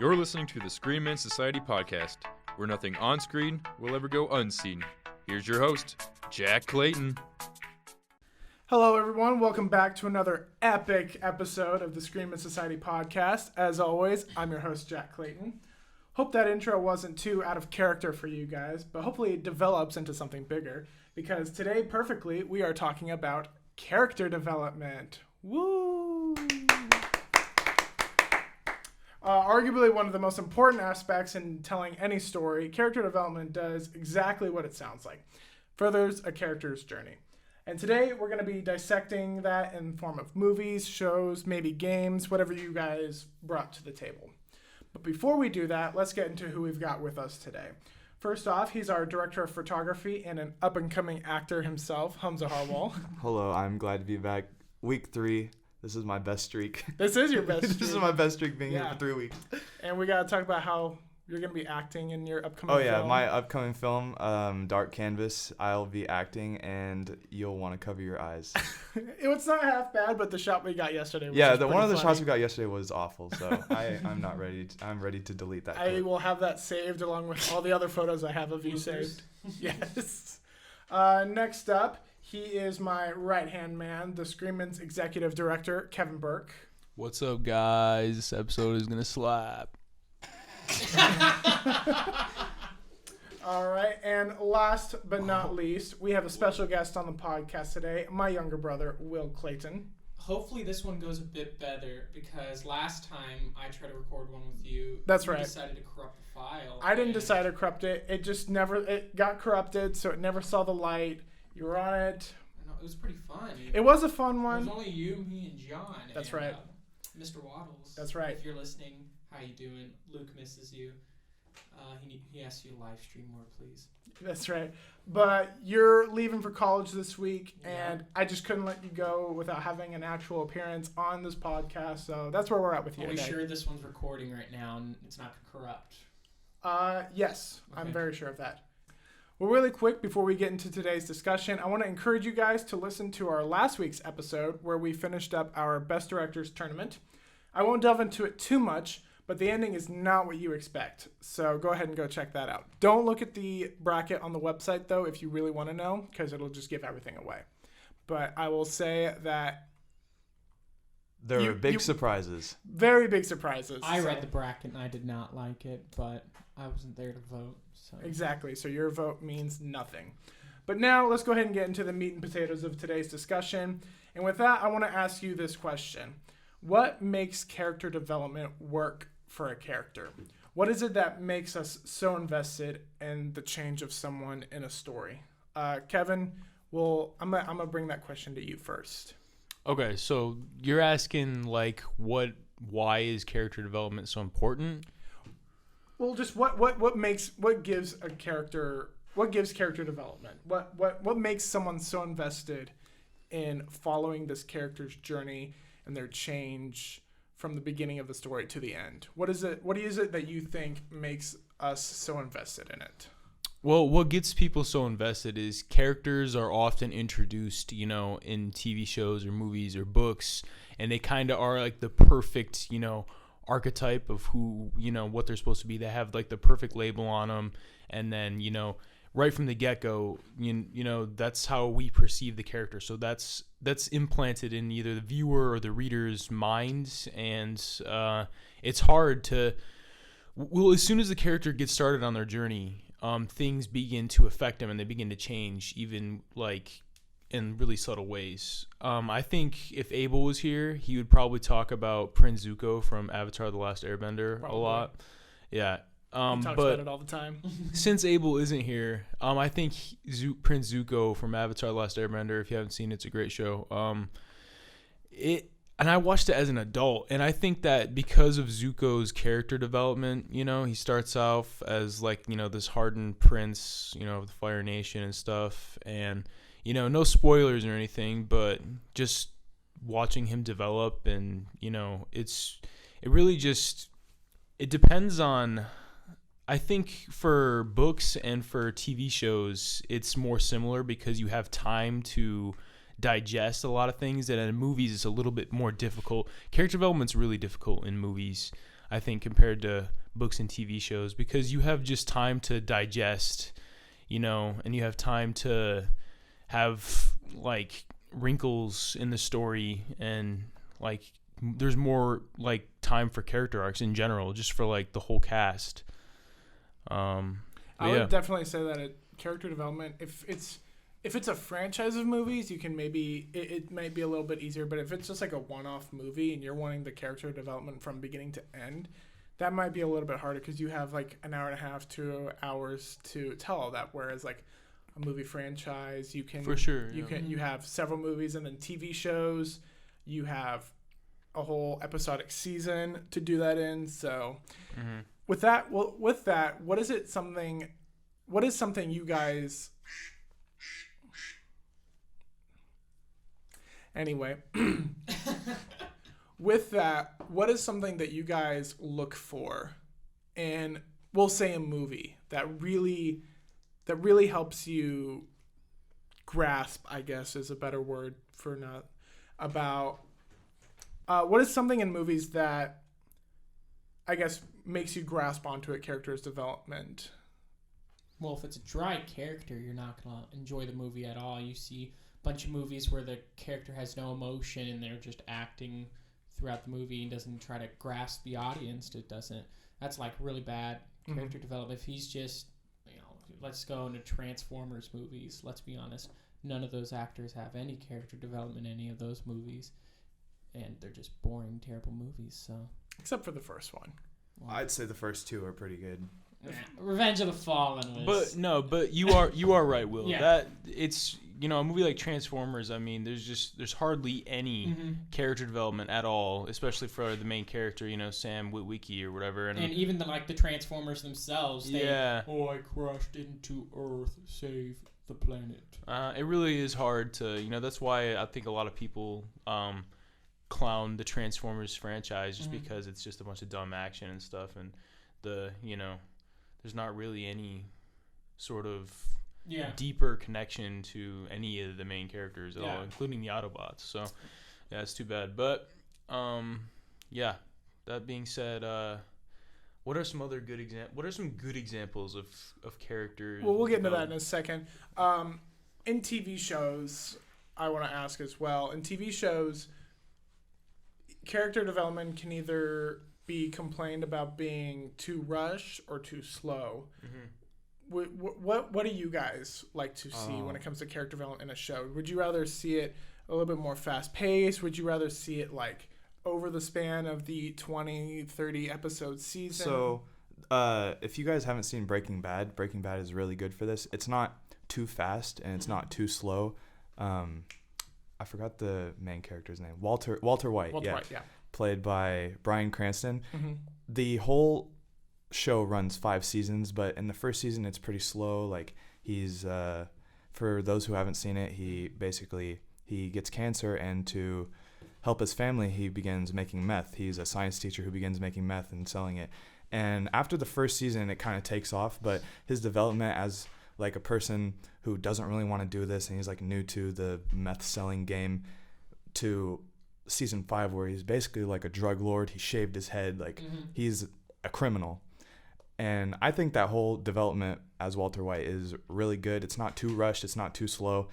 You're listening to the Screenmen Society Podcast, where nothing on screen will ever go unseen. Here's your host, Jack Clayton. Hello, everyone. Welcome back to another epic episode of the Screenmen Society Podcast. As always, I'm your host, Jack Clayton. Hope that intro wasn't too out of character for you guys, but hopefully it develops into something bigger, because today, perfectly, we are talking about character development. Woo! Arguably one of the most important aspects in telling any story, character development does exactly what it sounds like. Furthers a character's journey. And today we're going to be dissecting that in the form of movies, shows, maybe games, whatever you guys brought to the table. But before we do that, let's get into who we've got with us today. First off, he's our director of photography and an up-and-coming actor himself, Hamza Harwal. Hello, I'm glad to be back. Week 3. This is my best streak. This is your best streak. This is my best streak being here for 3 weeks. And we got to talk about how you're going to be acting in your upcoming film. My upcoming film, Dark Canvas. I'll be acting, and you'll want to cover your eyes. It's not half bad, but the shot we got yesterday was one of the shots we got yesterday was awful, so I'm not ready. I'm ready to delete that clip. I will have that saved along with all the other photos I have of you saved. Yes. Next up, he is my right-hand man, the Screenmen's executive director, Kevin Burke. What's up, guys? This episode is going to slap. All right, and last but not least, we have a special guest on the podcast today, my younger brother, Will Clayton. Hopefully this one goes a bit better, because last time I tried to record one with you, That's you right. decided to corrupt the file. I didn't decide to corrupt it. It got corrupted, so it never saw the light. You were on it. No, it was pretty fun. It was a fun one. It was only you, me, and John. That's and, right. Mr. Waddles. That's right. If you're listening, how you doing? Luke misses you. He asks you to live stream more, please. That's right. But you're leaving for college this week, and I just couldn't let you go without having an actual appearance on this podcast. So that's where we're at with you Are we today. sure this one's recording right now and it's not corrupt? Yes, Okay. I'm very sure of that. Well, really quick, before we get into today's discussion, I want to encourage you guys to listen to our last week's episode where we finished up our Best Directors tournament. I won't delve into it too much, but the ending is not what you expect. So go ahead and go check that out. Don't look at the bracket on the website, though, if you really want to know, because it'll just give everything away. But I will say that There were big surprises. Very big surprises. I read the bracket and I did not like it, but I wasn't there to vote. So. Exactly. So your vote means nothing. But now let's go ahead and get into the meat and potatoes of today's discussion. And with that, I want to ask you this question. What makes character development work for a character? What is it that makes us so invested in the change of someone in a story? Kevin, I'm gonna bring that question to you first. Okay, so you're asking why is character development so important? Well, just what gives character development? What makes someone so invested in following this character's journey and their change from the beginning of the story to the end? What is it that you think makes us so invested in it? Well, what gets people so invested is characters are often introduced, in TV shows or movies or books, and they kind of are like the perfect, archetype of who, what they're supposed to be. They have like the perfect label on them, and then, right from the get-go, that's how we perceive the character. So that's implanted in either the viewer or the reader's minds, and it's hard to. Well, as soon as the character gets started on their journey, things begin to affect them and they begin to change, even like in really subtle ways. I think if Abel was here, he would probably talk about Prince Zuko from Avatar: The Last Airbender a lot. Yeah. He talks about it all the time. Since Abel isn't here, I think Prince Zuko from Avatar: The Last Airbender, if you haven't seen it, it's a great show. And I watched it as an adult, and I think that because of Zuko's character development, he starts off as this hardened prince, of the Fire Nation and stuff, and no spoilers or anything, but just watching him develop, and it depends on. I think for books and for TV shows, it's more similar because you have time to digest a lot of things, and in movies it's a little bit more difficult. Character development's really difficult in movies. I think, compared to books and TV shows, because you have just time to digest, and you have time to have like wrinkles in the story, and like there's more like time for character arcs in general, just for like the whole cast. I would definitely say that character development, if it's a franchise of movies, you can maybe it might be a little bit easier. But if it's just like a one-off movie and you're wanting the character development from beginning to end, that might be a little bit harder because you have like an hour and a half, 2 hours to tell all that. Whereas like a movie franchise, you can for sure you have several movies, and then TV shows, you have a whole episodic season to do that in. So with that, what is something you guys? Anyway, with that, what is something that you guys look for, and we'll say a movie that really helps you grasp, I guess is a better word for not about. What is something in movies that I guess makes you grasp onto a character's development? Well, if it's a dry character, you're not going to enjoy the movie at all. You see a bunch of movies where the character has no emotion and they're just acting throughout the movie and doesn't try to grasp the audience. That's like really bad character development. If he's just, let's go into Transformers movies. Let's be honest. None of those actors have any character development in any of those movies. And they're just boring, terrible movies. So, except for the first one. Well, I'd say the first two are pretty good. Revenge of the Fallen was. But you are right, Will. Yeah. That it's a movie like Transformers. I mean, there's hardly any character development at all, especially for the main character. Sam Witwicky or whatever. And even the Transformers themselves. Yeah. I crashed into Earth, save the planet. It really is hard to. That's why I think a lot of people clown the Transformers franchise just because it's just a bunch of dumb action and stuff, and there's not really any sort of deeper connection to any of the main characters at all, including the Autobots. So yeah, it's too bad. But that being said, what are some good examples of characters? Well, we'll get into that in a second. In TV shows, I want to ask as well. In TV shows, character development can either be complained about being too rushed or too slow. What do you guys like to see when it comes to character development in a show? Would you rather see it a little bit more fast paced? Would you rather see it like over the span of the 20, 30 episode season? So if you guys haven't seen Breaking Bad is really good for this. It's not too fast and it's not too slow. I forgot the main character's name. Walter White. White, yeah. Played by Bryan Cranston. The whole show runs 5 seasons, but in the first season it's pretty slow. Like he's for those who haven't seen it, he gets cancer, and to help his family he begins making meth. He's a science teacher who begins making meth and selling it. And after the first season it kind of takes off, but his development as like a person who doesn't really want to do this and he's like new to the meth selling game, to season 5 where he's basically like a drug lord. He shaved his head, like he's a criminal. And I think that whole development as Walter White is really good. It's not too rushed, it's not too slow.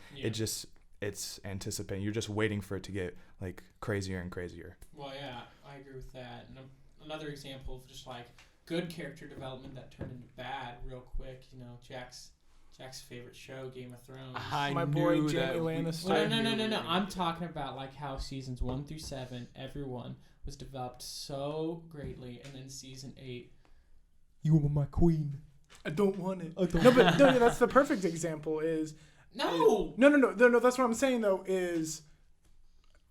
It's anticipating. You're just waiting for it to get like crazier and crazier. Well, yeah, I agree with that. And another example of just like good character development that turned into bad real quick, Jack's favorite show, Game of Thrones. My boy Jaime Lannister. No. I'm talking about like how seasons 1 through 7, everyone was developed so greatly, and then season 8, you are my queen. I don't want it. No, that's the perfect example. No. That's what I'm saying though. Is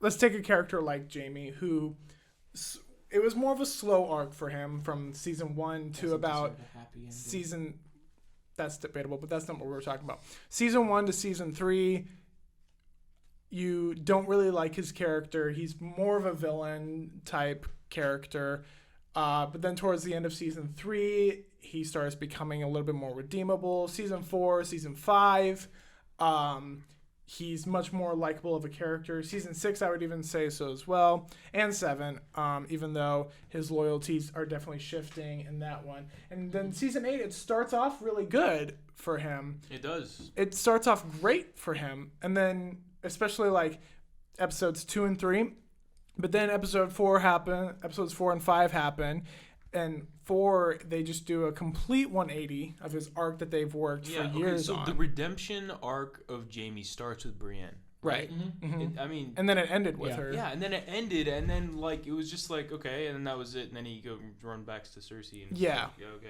let's take a character like Jaime, who it was more of a slow arc for him from season 1 to about season. That's debatable, but that's not what we're talking about. Season 1 to season 3, you don't really like his character. He's more of a villain type character. But then towards the end of season 3, he starts becoming a little bit more redeemable. Season 4, season 5, he's much more likable of a character. Season 6, I would even say so as well, and 7, even though his loyalties are definitely shifting in that one. And then Season 8, it starts off really good for him. It does. It starts off great for him, and then especially like episodes 2 and 3, but then episodes 4 and 5 happen, and 4, they just do a complete 180 of his arc that they've worked for years so on. the redemption arc of Jamie starts with Brienne. Right. And then it ended with her. Yeah, and then it ended, and then like it was just like okay, and then that was it, and then he run back to Cersei. And Yeah. like, okay.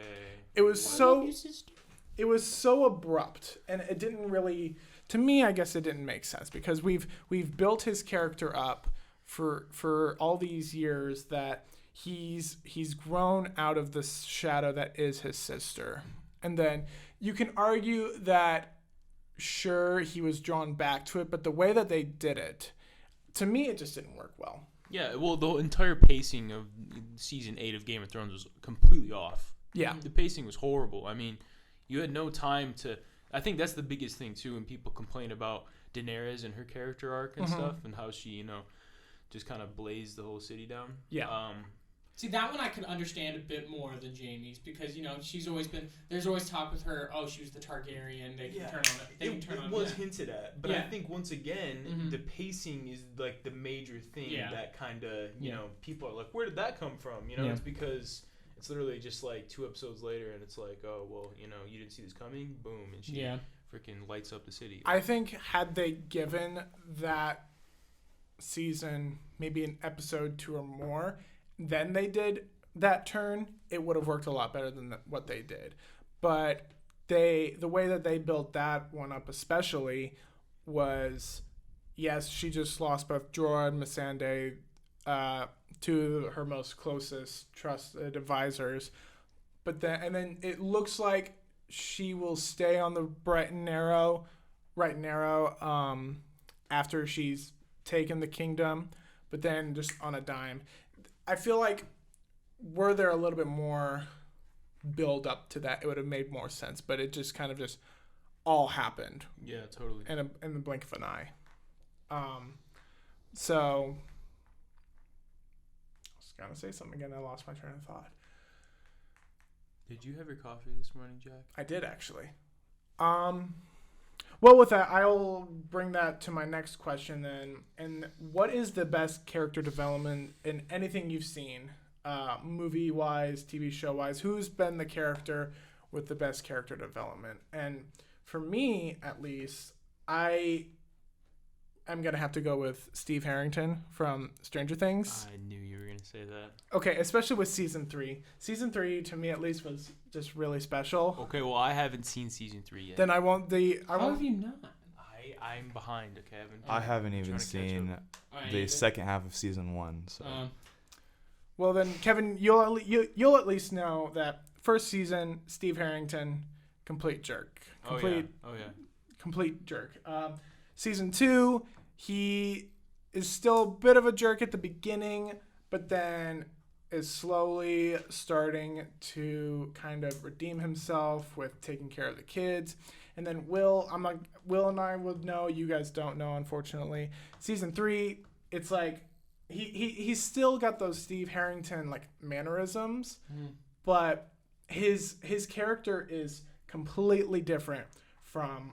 It was so abrupt, and it didn't really. To me, I guess it didn't make sense because we've built his character up for all these years that he's grown out of the shadow that is his sister, and then you can argue that sure he was drawn back to it, but the way that they did it, to me, it just didn't work well. Yeah, well, the entire pacing of season 8 of Game of Thrones was completely off. Yeah, the pacing was horrible. I mean, you had no time to. I think that's the biggest thing too when people complain about Daenerys and her character arc and stuff, and how she, just kind of blazed the whole city down. Yeah. See, that one I can understand a bit more than Jamie's because, she's always been... There's always talk with her, she was the Targaryen, they can turn on it. It was hinted at, but I think once again, the pacing is like the major thing that kind of, people are like, where did that come from? It's because it's literally just like 2 episodes later and it's like, oh, well, you didn't see this coming, boom, and she freaking lights up the city. I think had they given that season maybe an episode 2 or more, then they did that turn, it would have worked a lot better than what they did. But the way that they built that one up especially was, yes, she just lost both Jorah and Missandei, two of her most closest trusted advisors. But then it looks like she will stay on the right and narrow after she's taken the kingdom, but then just on a dime. I feel like were there a little bit more build up to that, it would have made more sense. But it just kind of just all happened. Yeah, totally. In the blink of an eye. So I was gonna say something again. I lost my train of thought. Did you have your coffee this morning, Jack? I did actually. Well, with that, I'll bring that to my next question then. And what is the best character development in anything you've seen, movie-wise, TV show-wise? Who's been the character with the best character development? And for me, at least, I am going to have to go with Steve Harrington from Stranger Things. I knew you were going to say that. Okay, especially with Season 3. Season 3, to me at least, was just really special. Okay, well, I haven't seen Season 3 yet. Then I won't... How have you not? I'm behind, okay? I haven't even seen the second half of Season 1, so... Well, then, Kevin, you'll at least know that first season, Steve Harrington, complete jerk. Complete jerk. Season 2, he is still a bit of a jerk at the beginning, but then is slowly starting to kind of redeem himself with taking care of the kids. And then Will and I would know. You guys don't know, unfortunately. Season 3, it's like he's still got those Steve Harrington like mannerisms, but his character is completely different from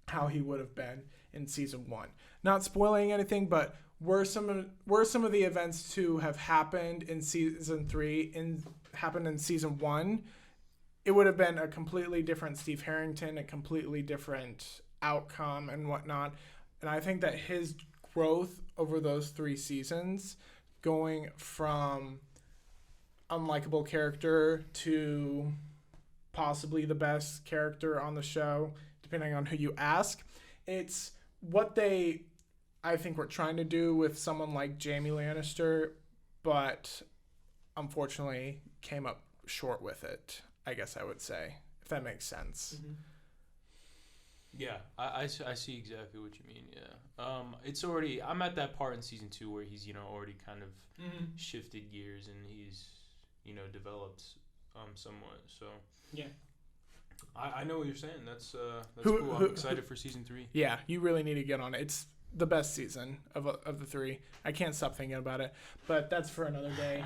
how he would have been in Season 1. Not spoiling anything, but were some of the events to have happened in Season 3 happened in Season 1, it would have been a completely different Steve Harrington, a completely different outcome and whatnot. And I think that his growth over those 3 seasons, going from unlikable character to possibly the best character on the show, depending on who you ask, it's what they, I think, were trying to do with someone like Jaime Lannister, but unfortunately came up short with it, I guess I would say, if that makes sense. Mm-hmm. Yeah, I see exactly what you mean, yeah. It's already, I'm at that part in Season 2 where he's, already kind of shifted gears and he's, developed somewhat, so. Yeah. I know what you're saying. That's cool. I'm excited for season 3. Yeah, you really need to get on it. It's the best season of the 3. I can't stop thinking about it, but that's for another day.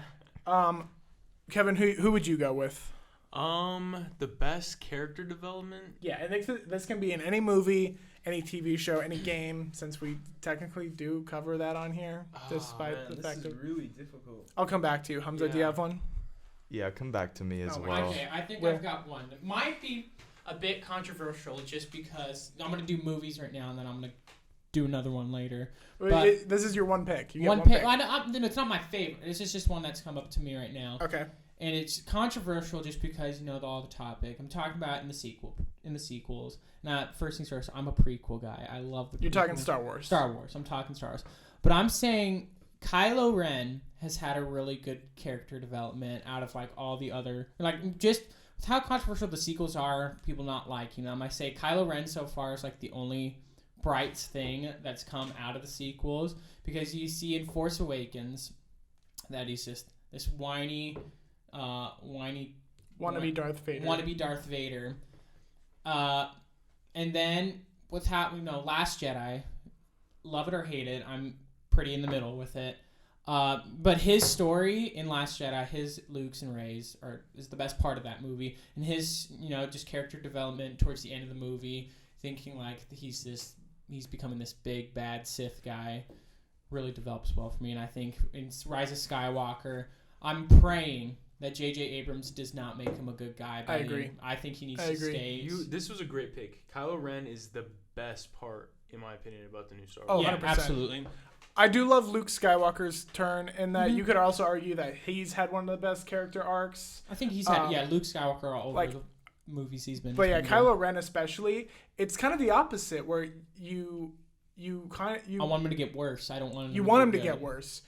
Kevin, who would you go with? The best character development? Yeah, and this can be in any movie, any TV show, any game, since we technically do cover that on here, despite the fact that... This is really difficult. I'll come back to you. Hamza, do you have one? Yeah, come back to me as Oh, well. Okay, I think I've got one. It might be a bit controversial just because I'm going to do movies right now and then I'm going to do another one later. But this is your one pick. You get one one pick. pick. It's not my favorite. This is just one that's come up to me right now. Okay. And it's controversial just because all the topic. I'm talking about in the sequels. Now, first things first, I'm a prequel guy. I love the prequel. You're talking Star Wars. Star Wars. I'm talking Star Wars. But I'm saying Kylo Ren has had a really good character development out of all the other just with how controversial the sequels are, people not liking them. I say Kylo Ren so far is the only bright thing that's come out of the sequels, because you see in Force Awakens that he's just this whiny wannabe Darth Vader. And then what's happening? Last Jedi, love it or hate it, I'm pretty in the middle with it. But his story in Last Jedi, his Luke's and Rey's is the best part of that movie, and his just character development towards the end of the movie, thinking he's becoming this big bad Sith guy, really develops well for me. And I think in Rise of Skywalker, I'm praying that J.J. Abrams does not make him a good guy. I agree. I think he needs to stay. This was a great pick. Kylo Ren is the best part, in my opinion, about the new Star Oh, Wars. yeah, 100%. absolutely. I do love Luke Skywalker's turn in that you could also argue that he's had one of the best character arcs. I think he's had Luke Skywalker all over the movies he's been. But yeah, Kylo Ren especially, it's kind of the opposite where I want him to get worse. I don't want him. You want him to get worse.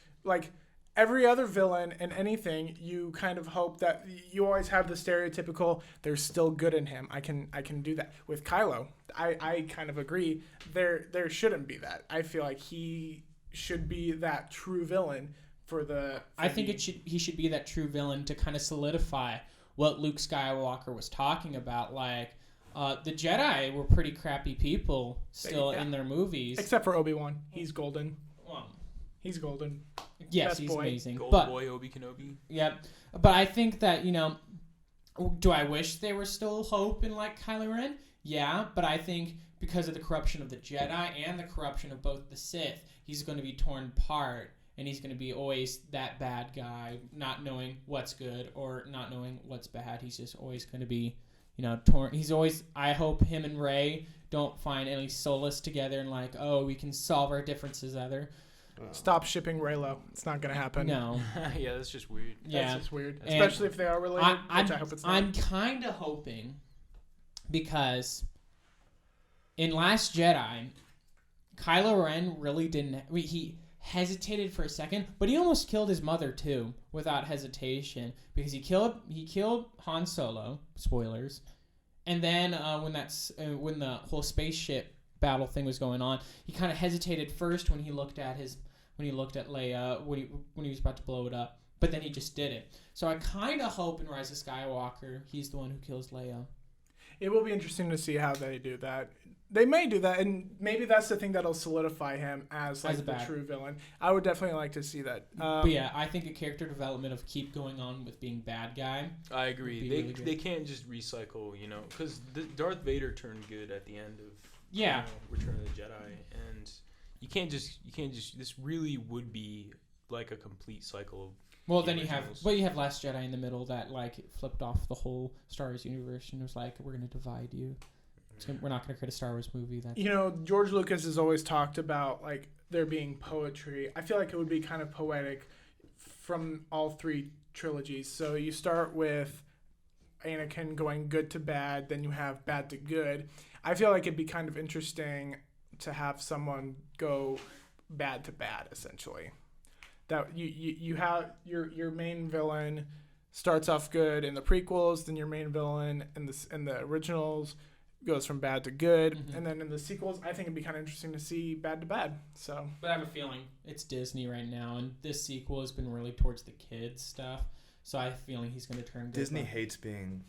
Every other villain in anything, you kind of hope that you always have the stereotypical, there's still good in him. I can do that. With Kylo, I kind of agree. There shouldn't be that. I feel like he should be that true villain I think he should be that true villain to kind of solidify what Luke Skywalker was talking about. The Jedi were pretty crappy people still in their movies. Except for Obi-Wan. He's golden. Well, he's golden. yes, Best he's boy. amazing. Golden boy Obi Kenobi. Yep. But I think that, do I wish there was still hope in Kylo Ren? Yeah, but I think because of the corruption of the Jedi and the corruption of both the Sith, he's going to be torn apart, and he's going to be always that bad guy, not knowing what's good or not knowing what's bad. He's just always going to be, torn. He's always, I hope him and Rey don't find any solace together and we can solve our differences either. Stop shipping Reylo. It's not going to happen. No. Yeah, that's just weird. That's just weird. Especially if they are related, which I hope it's not. I'm kind of hoping, because in Last Jedi, Kylo Ren really didn't... he hesitated for a second, but he almost killed his mother too, without hesitation, because he killed Han Solo. Spoilers. And then when the whole spaceship battle thing was going on, he kind of hesitated first when he looked at Leia when he was about to blow it up, but then he just did it. So I kind of hope in Rise of Skywalker he's the one who kills Leia. It will be interesting to see how they do that. They may do that, and maybe that's the thing that'll solidify him as the true villain. I would definitely like to see that. But yeah, I think a character development of keep going on with being bad guy. I agree. Really they can't just recycle, because Darth Vader turned good at the end of Return of the Jedi, and you can't just. This really would be a complete cycle of. Well, then you have Last Jedi in the middle that flipped off the whole Star Wars universe and was we're going to divide you. We're not going to create a Star Wars movie. George Lucas has always talked about there being poetry. I feel like it would be kind of poetic from all 3 trilogies. So you start with Anakin going good to bad, then you have bad to good. I feel like it'd be kind of interesting to have someone go bad to bad, essentially. That you have your main villain starts off good in the prequels, then your main villain in the originals goes from bad to good, and then in the sequels, I think it'd be kind of interesting to see bad to bad. So, but I have a feeling it's Disney right now, and this sequel has been really towards the kids stuff. So I have a feeling he's going to turn good. Disney hates being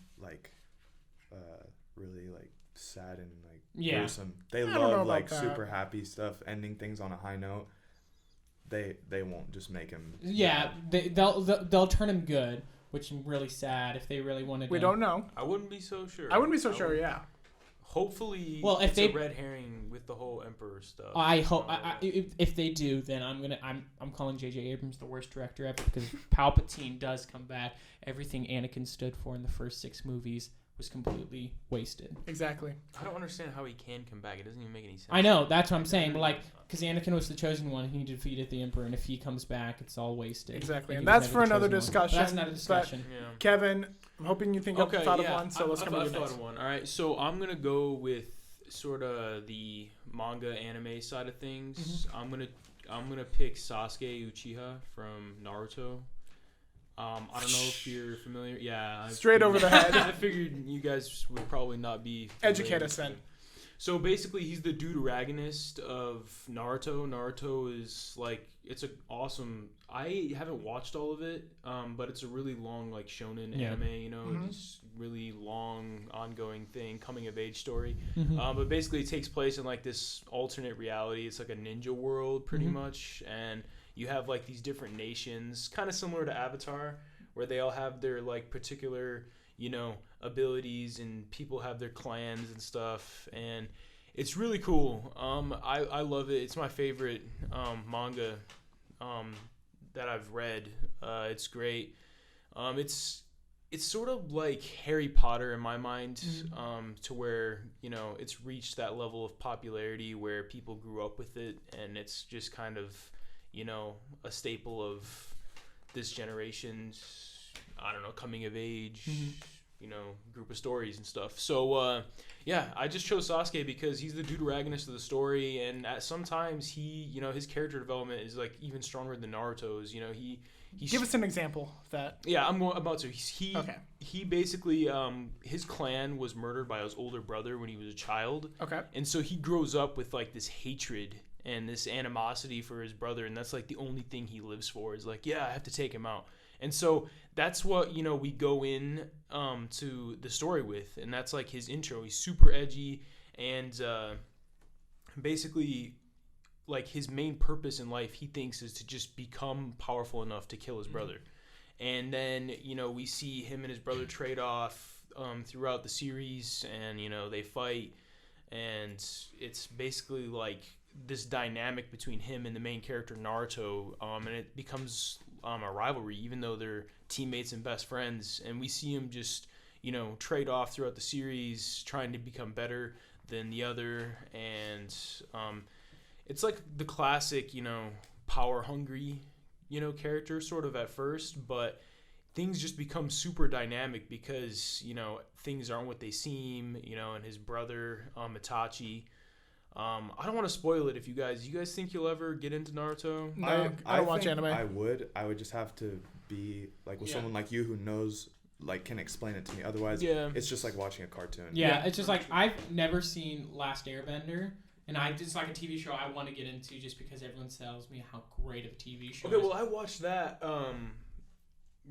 really like sad and like Yeah. gruesome. They don't know love about like that. super happy stuff, ending things on a high note. They won't just make him. Yeah, they'll turn him good, which is really sad if they really wanted. We don't know. I wouldn't be so sure. I wouldn't be so sure. Yeah. Hopefully, Well, if it's they- a red herring with the whole Emperor stuff. I hope if they do, then I'm calling J.J. Abrams the worst director ever because Palpatine does come back. Everything Anakin stood for in the first 6 movies was completely wasted. Exactly. I don't understand how he can come back. It doesn't even make any sense. I know, that's what I'm saying, but like, because Anakin was the chosen one, he defeated the Emperor, and if he comes back, it's all wasted. Exactly, He and was that's never for the another chosen one. discussion. But that's another discussion. Yeah. Kevin, I'm hoping you think of thought of one. So let's come to I you thought next. of one. All right, so I'm gonna go with sort of the manga anime side of things. I'm gonna pick Sasuke Uchiha from Naruto. I don't know if you're familiar. Yeah, Straight over the head. I figured you guys would probably not be familiar. Educate us then. So basically, he's the deuteragonist of Naruto. Naruto is like, it's an awesome. I haven't watched all of it, but it's a really long like shonen anime. You know, it's really long, ongoing thing, coming of age story. But basically, it takes place in like this alternate reality. It's like a ninja world, pretty much, and you have like these different nations, kind of similar to Avatar, where they all have their like particular, you know, abilities, and people have their clans and stuff, and it's really cool. I love it. It's my favorite manga that I've read. It's great. It's sort of like Harry Potter in my mind, to where, you know, it's reached that level of popularity where people grew up with it, and it's just kind of, you know, a staple of this generation's, I don't know, coming of age, you know, group of stories and stuff. So, yeah, I just chose Sasuke because he's the deuteragonist of the story, and sometimes he, you know, his character development is like even stronger than Naruto's. You know, he Give us an example of that. Yeah, I'm about to. He Okay. basically, his clan was murdered by his older brother when he was a child. Okay. And so he grows up with like this hatred and this animosity for his brother, and that's like the only thing he lives for is like, yeah, I have to take him out. And so that's what, you know, we go in to the story with, and that's like his intro. He's super edgy, and basically, like, his main purpose in life, he thinks, is to just become powerful enough to kill his brother. And then, you know, we see him and his brother trade off throughout the series, and, you know, they fight, and it's basically like this dynamic between him and the main character Naruto, and it becomes a rivalry, even though they're teammates and best friends. And we see him just, you know, trade off throughout the series, trying to become better than the other, and it's like the classic, you know, power hungry, you know, character sort of at first, but things just become super dynamic because, you know, things aren't what they seem, you know, and his brother, Itachi. I don't want to spoil it if you guys think you'll ever get into Naruto? No, I don't watch think anime. I would just have to be like with someone like you who knows, like, can explain it to me. Otherwise, it's just like watching a cartoon. Yeah, it's just like I've never seen Last Airbender, and it's like a TV show I want to get into just because everyone tells me how great of a TV show. Okay, well, I watched that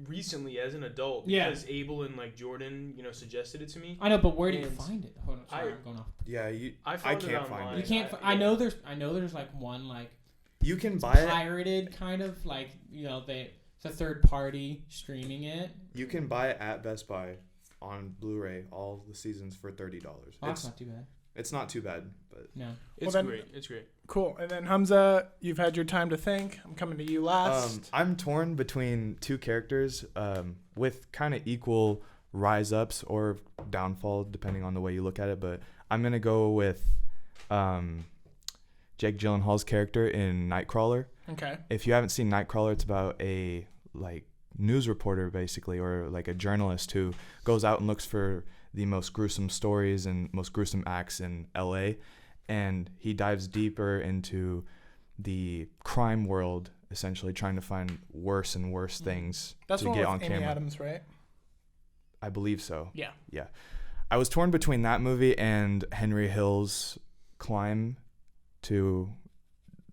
recently as an adult because Abel and like Jordan, you know, suggested it to me. I know, but where do you find it? Hold on, sorry, I'm going off. Yeah, I can't it find You it. can't. I know there's like one like You can buy it. pirated kind of like, you know, it's a third party streaming it. You can buy it at Best Buy on Blu-ray, all the seasons for $30. Oh, that's not too bad. It's not too bad, but No, It's Well, then- great. It's great. Cool. And then Hamza, you've had your time to think. I'm coming to you last. I'm torn between two characters with kind of equal rise ups or downfall depending on the way you look at it, but I'm gonna go with Jake Gyllenhaal's character in Nightcrawler. Okay. If you haven't seen Nightcrawler, it's about a like news reporter basically, or like a journalist who goes out and looks for the most gruesome stories and most gruesome acts in LA, and he dives deeper into the crime world, essentially trying to find worse and worse things That's to one get with on Amy camera. Adams, right? I believe so. Yeah. Yeah. I was torn between that movie and Henry Hill's climb to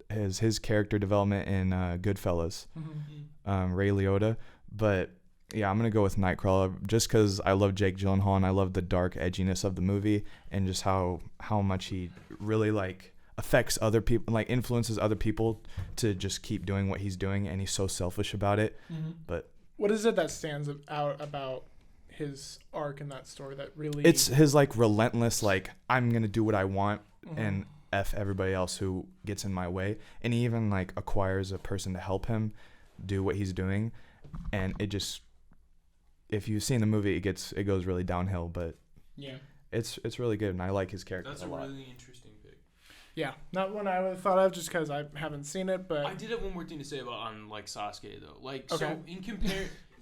his character development in Goodfellas, Ray Liotta. But Yeah, I'm going to go with Nightcrawler just because I love Jake Gyllenhaal and I love the dark edginess of the movie and just how much he really, like, affects other people, like, influences other people to just keep doing what he's doing, and he's so selfish about it. Mm-hmm. But what is it that stands out about his arc in that story that really... It's his, like, relentless, like, I'm going to do what I want Mm-hmm. and F everybody else who gets in my way. And he even, like, acquires a person to help him do what he's doing. And it just... If you've seen the movie, it goes really downhill, but Yeah. it's really good, and I like his character That's a a lot. really interesting pick. Yeah, not one I would have thought of just because I haven't seen it, but... I did have one more thing to say about on like Sasuke though. Like Okay. so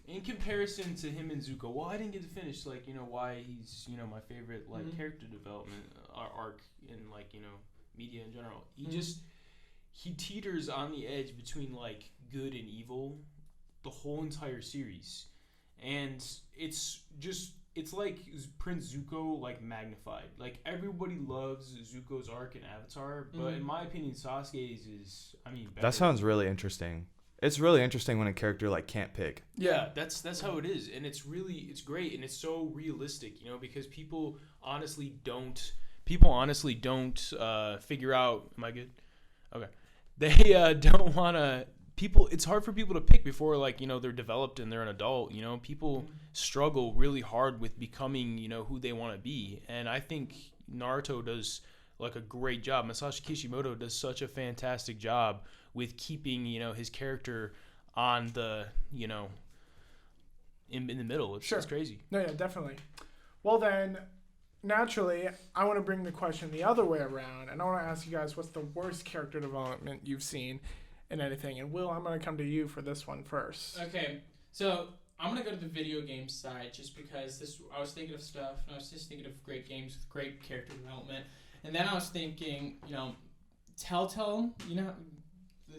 in comparison to him and Zuko, well, I didn't get to finish like why he's my favorite like Mm-hmm. character development arc in like media in general. Mm-hmm. He teeters on the edge between like good and evil the whole entire series. And it's like Prince Zuko like magnified. Like everybody loves Zuko's arc in Avatar, but in my opinion, Sasuke's is better. That sounds really interesting. It's really interesting when a character like can't pick. Yeah, that's how it is, and it's great, and it's so realistic, because people honestly don't figure out. Am I good? Okay, they don't want to. It's hard for people to pick before they're developed and they're an adult. People struggle really hard with becoming who they want to be, and I think Naruto does like a great job. Masashi Kishimoto does such a fantastic job with keeping his character on the in the middle. It's crazy. No, yeah, definitely. Well then, naturally, I want to bring the question the other way around, and I want to ask you guys, what's the worst character development you've seen in anything? And Will, I'm going to come to you for this one first. Okay, so I'm going to go to the video game side just because I was thinking of stuff, and I was just thinking of great games with great character development. And then I was thinking, Telltale,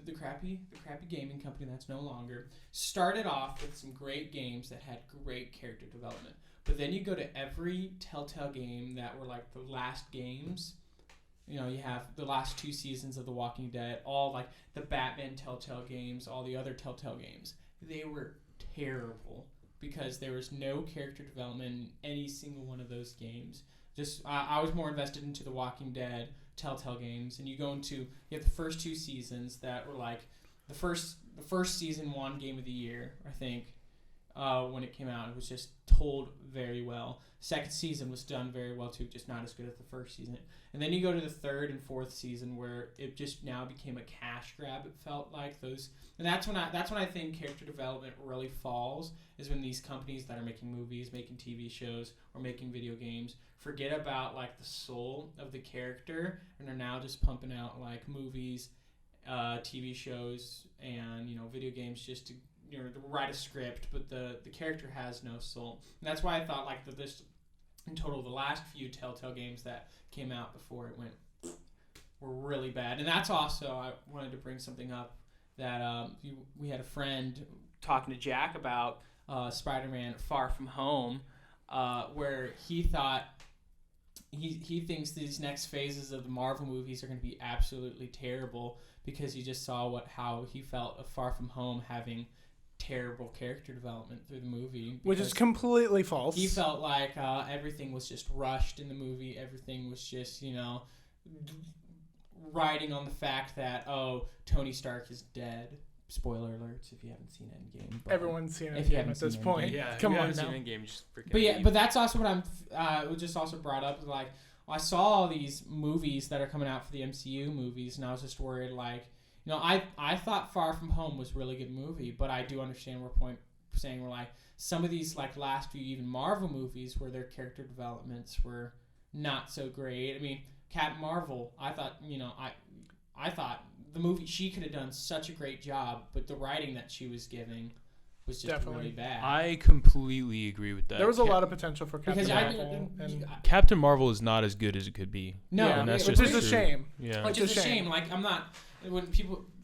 the crappy gaming company that's no longer, started off with some great games that had great character development. But then you go to every Telltale game that were like the last games. You have the last 2 seasons of The Walking Dead, all like the Batman Telltale games, all the other Telltale games. They were terrible because there was no character development in any single one of those games. I was more invested into The Walking Dead Telltale games, and you have the first 2 seasons that were like the first season won Game of the Year, I think, when it came out. It was just told very well. Second season was done very well too, just not as good as the first season. And then you go to the third and fourth season where it just now became a cash grab. It felt like those, and that's when I think character development really falls, is when these companies that are making movies, making TV shows, or making video games forget about like the soul of the character and are now just pumping out like movies, TV shows, and video games just to write a script, but the character has no soul. And that's why I thought like this in total the last few Telltale games that came out before it went were really bad. And that's also, I wanted to bring something up that we had a friend talking to Jack about Spider-Man Far From Home, where he thought he thinks these next phases of the Marvel movies are going to be absolutely terrible because he just saw how he felt of Far From Home having terrible character development through the movie, which is completely false. He felt like everything was just rushed in the movie. Everything was just riding on the fact that Tony Stark is dead. Spoiler alerts if you haven't seen Endgame. Everyone's seen if you Endgame haven't at this seen point. Endgame. Yeah, Come on seen now. Endgame, just freaking But yeah, leave. but that's also what it just also brought up. Like, I saw all these movies that are coming out for the MCU movies, and I was just worried. Like, I thought Far From Home was a really good movie, but I do understand we're like some of these like last few even Marvel movies where their character developments were not so great. I mean, Captain Marvel, I thought I thought the movie, she could have done such a great job, but the writing that she was giving was just Definitely. really bad. I completely agree with that. There was a lot of potential for Captain because Marvel. and Captain Marvel is not as good as it could be. no, yeah, and that's which just is a true. shame. Yeah. Which It's is a a shame. shame. Like, when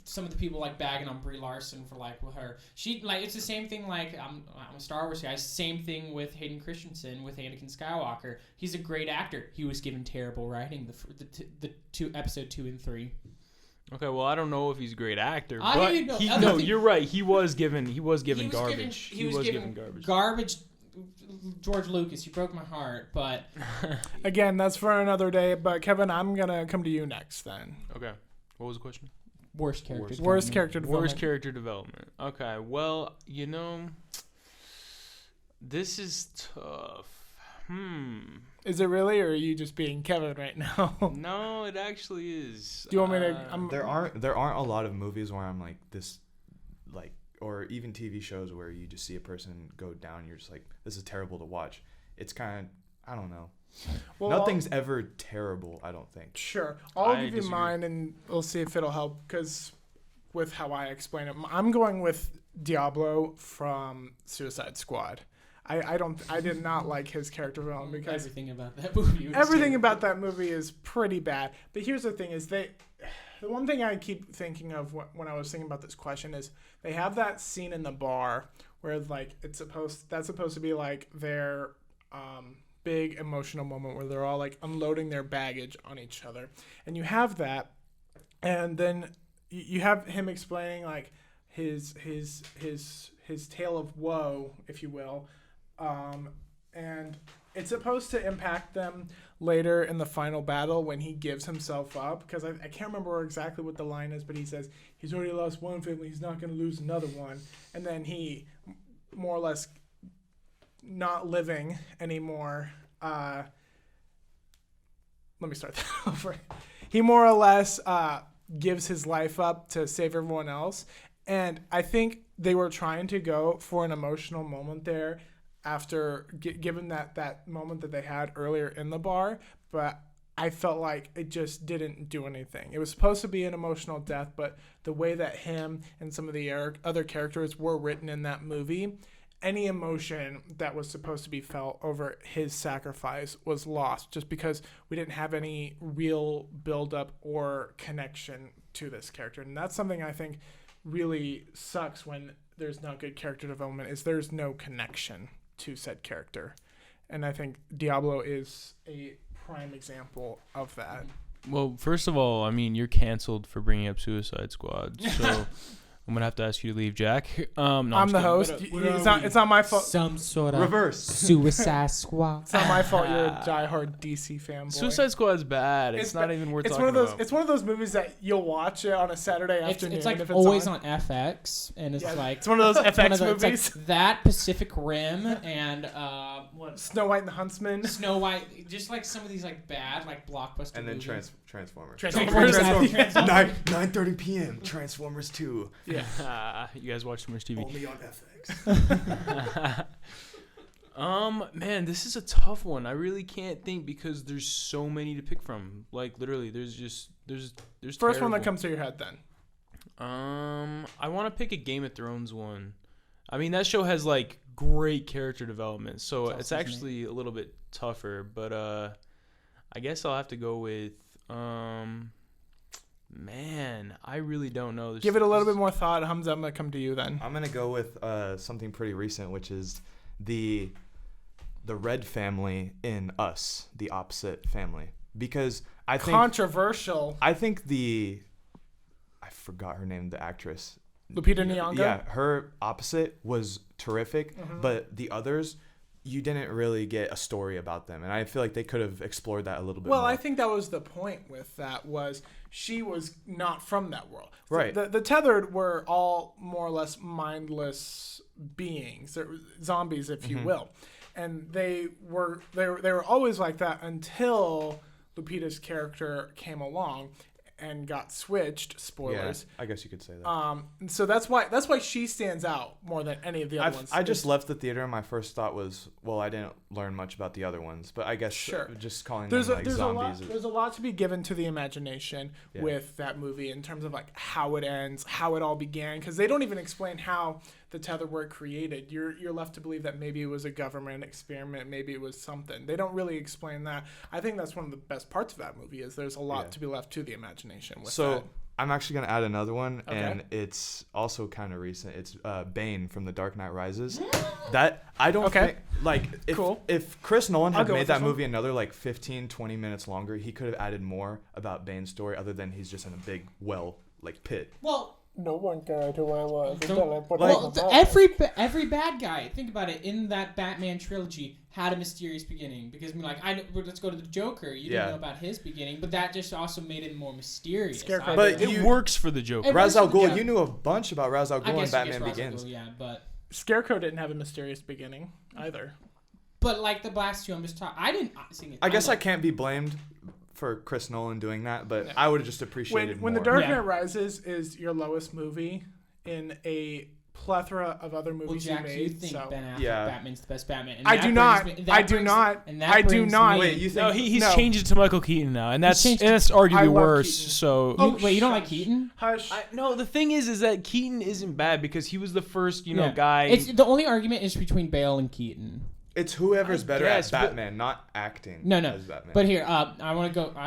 some of the people like bagging on Brie Larson for like with her, she like it's the same thing. Like I'm a Star Wars guy. Same thing with Hayden Christensen with Anakin Skywalker. He's a great actor. He was given terrible writing the 2 episode 2 and 3. Okay, well, I don't know if he's a great actor, I but didn't know- no, you're right. He was given garbage. He was given garbage. George Lucas, you broke my heart, but Again, that's for another day. But Kevin, I'm gonna come to you next then. Okay. What was the question? worst character. Worst character development. Worst character development. Okay. Well, this is tough. Is it really, or are you just being Kevin right now? No, it actually is. Do you want me to? There aren't a lot of movies where I'm like this, like, or even TV shows where you just see a person go down. You're just like, this is terrible to watch. It's kind of, I don't know. Well, nothing's ever terrible, I don't think. Sure. I'll give you mine, and we'll see if it'll help. Because with how I explain it, I'm going with Diablo from Suicide Squad. I did not like his character development because everything about that movie. About that movie is pretty bad. But here's the thing: is the one thing I keep thinking of when I was thinking about this question is they have that scene in the bar where like that's supposed to be like their big emotional moment where they're all like unloading their baggage on each other, and you have that, and then you have him explaining like his tale of woe, if you will. And it's supposed to impact them later in the final battle when he gives himself up, because I can't remember exactly what the line is, but he says he's already lost one family, he's not going to lose another one, and then he more or less not living anymore. Let me start that over. He more or less gives his life up to save everyone else, and I think they were trying to go for an emotional moment there after given that moment that they had earlier in the bar, but I felt like it just didn't do anything. It was supposed to be an emotional death, but the way that him and some of the other characters were written in that movie, any emotion that was supposed to be felt over his sacrifice was lost just because we didn't have any real build-up or connection to this character. And that's something I think really sucks when there's not good character development, is there's no connection to said character. And I think Diablo is a prime example of that. Well, first of all, I mean, you're canceled for bringing up Suicide Squad, so I'm gonna have to ask you to leave, Jack. No, I'm the host. It's not my fault. Some sort of reverse Suicide Squad. It's not my fault. You're a diehard DC fanboy. Suicide Squad's bad. It's not even worth talking about. It's one of those movies that you'll watch it on a Saturday afternoon. It's like always on FX, and it's like it's one of those FX movies. It's like that, Pacific Rim, and Snow White and the Huntsman. Snow White, just like some of these like bad like blockbuster. And then movies. Transformers. 9:30 p.m. Transformers 2. Yeah. You guys watch too much TV. Only on FX. Man, this is a tough one. I really can't think because there's so many to pick from. Like literally, there's First terrible. one that comes to your head then. I want to pick a Game of Thrones one. I mean, that show has like great character development, so it's actually a little bit tougher. But I guess I'll have to go with man, I really don't know. Give it a little bit more thought. Hamza, I'm gonna come to you then. I'm gonna go with something pretty recent, which is the Red family in Us, the opposite family, because I think controversial. I think I forgot her name, the actress. Lupita Nyong'o? Yeah, her opposite was terrific, but the others, you didn't really get a story about them, and I feel like they could have explored that a little bit more. Well, I think that was the point with that, was she was not from that world. Right. The Tethered were all more or less mindless beings, zombies, if you will, and they were always like that until Lupita's character came along and got switched. Spoilers. Yeah, I guess you could say that. So that's why she stands out more than any of the other ones. I just left the theater and my first thought was, well, I didn't learn much about the other ones, but I guess just calling them like zombies. There's a lot to be given to the imagination with that movie in terms of like how it ends, how it all began, because they don't even explain how the Tether were created. You're left to believe that maybe it was a government experiment, maybe it was something. They don't really explain that. I think that's one of the best parts of that movie, is there's a lot to be left to the imagination with that. I'm actually gonna add another one, Okay. and it's also kind of recent. It's Bane from The Dark Knight Rises. That I don't Okay. think like if Cool. if Chris Nolan I'll had go made with that this one. movie another like 15-20 minutes longer, he could have added more about Bane's story other than he's just in a big pit. Well, No one cared who I was. Don't- until I put Like- on my every bad guy, think about it, in that Batman trilogy had a mysterious beginning. Because let's go to the Joker. You Yeah. didn't know about his beginning, but that just also made it more mysterious. Scarecrow. But It you- works for the Joker. It Ra's works al for the- Ghul, yeah. you knew a bunch about Ra's al I Ghul in guess Batman Ra's al Begins. Ghul, yeah, but Scarecrow didn't have a mysterious beginning either. like the last two, I'm just talking. I didn't sing it. I guess I like- can't be blamed for Chris Nolan doing that, but I would have just appreciated When more. The Dark Yeah. Knight Rises is your lowest movie in a plethora of other Well, movies Jack, you you made. think So Ben Affleck Yeah. Batman's the best Batman? And I that do brings not. me- that I do brings- not. and that I do brings not. me- Wait, you think No, he's No. changed it to Michael Keaton now, and that's changed it- that's I arguably love worse. Keaton. So Oh, Wait, you don't like shush. Keaton? Hush. no, the thing is that Keaton isn't bad because he was the first, Yeah. guy. It's the only argument is between Bale and Keaton. It's whoever's I better guess, at but- Batman, not acting No. as Batman. But here, I